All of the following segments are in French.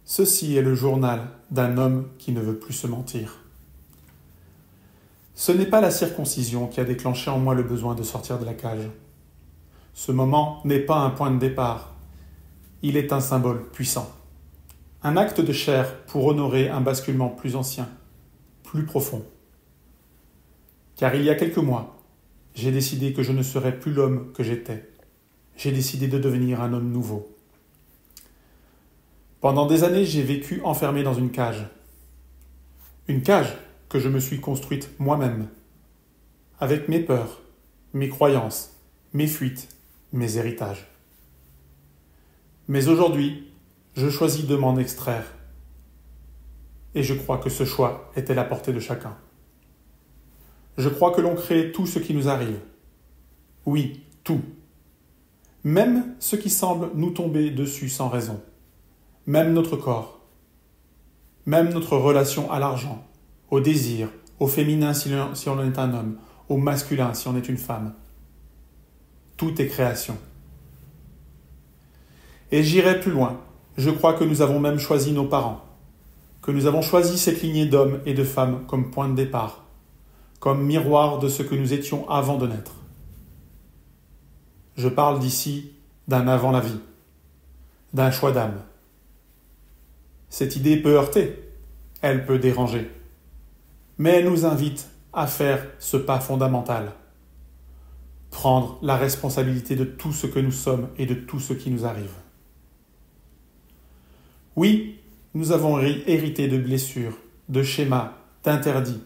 Ceci est le journal d'un homme qui ne veut plus se mentir. Ce n'est pas la circoncision qui a déclenché en moi le besoin de sortir de la cage. Ce moment n'est pas un point de départ. Il est un symbole puissant. Un acte de chair pour honorer un basculement plus ancien, plus profond. Car il y a quelques mois, j'ai décidé que je ne serais plus l'homme que j'étais. J'ai décidé de devenir un homme nouveau. Pendant des années, j'ai vécu enfermé dans une cage. Une cage que je me suis construite moi-même, avec mes peurs, mes croyances, mes fuites, mes héritages. Mais aujourd'hui, je choisis de m'en extraire. Et je crois que ce choix est à la portée de chacun. Je crois que l'on crée tout ce qui nous arrive. Oui, tout. Même ce qui semble nous tomber dessus sans raison. Même notre corps. Même notre relation à l'argent, au désir, au féminin si on est un homme, au masculin si on est une femme. Tout est création. Et j'irai plus loin. Je crois que nous avons même choisi nos parents, que nous avons choisi cette lignée d'hommes et de femmes comme point de départ, comme miroir de ce que nous étions avant de naître. Je parle d'ici d'un avant la vie, d'un choix d'âme. Cette idée peut heurter, elle peut déranger, mais elle nous invite à faire ce pas fondamental. Prendre la responsabilité de tout ce que nous sommes et de tout ce qui nous arrive. Oui, nous avons hérité de blessures, de schémas, d'interdits.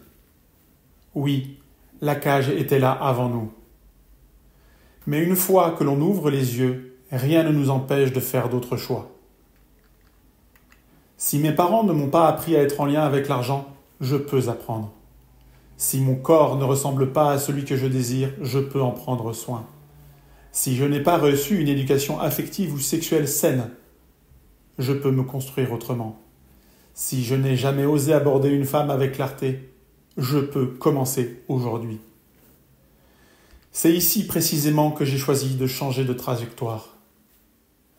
Oui, la cage était là avant nous. Mais une fois que l'on ouvre les yeux, rien ne nous empêche de faire d'autres choix. Si mes parents ne m'ont pas appris à être en lien avec l'argent, je peux apprendre. Si mon corps ne ressemble pas à celui que je désire, je peux en prendre soin. Si je n'ai pas reçu une éducation affective ou sexuelle saine, je peux me construire autrement. Si je n'ai jamais osé aborder une femme avec clarté, je peux commencer aujourd'hui. C'est ici précisément que j'ai choisi de changer de trajectoire.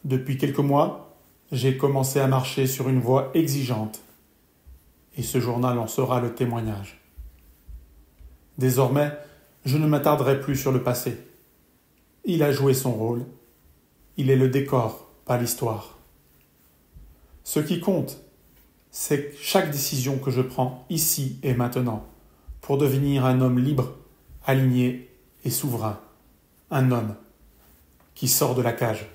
Depuis quelques mois, j'ai commencé à marcher sur une voie exigeante. Et ce journal en sera le témoignage. Désormais, je ne m'attarderai plus sur le passé. Il a joué son rôle. Il est le décor, pas l'histoire. Ce qui compte, c'est chaque décision que je prends ici et maintenant pour devenir un homme libre, aligné et souverain. Un homme qui sort de la cage.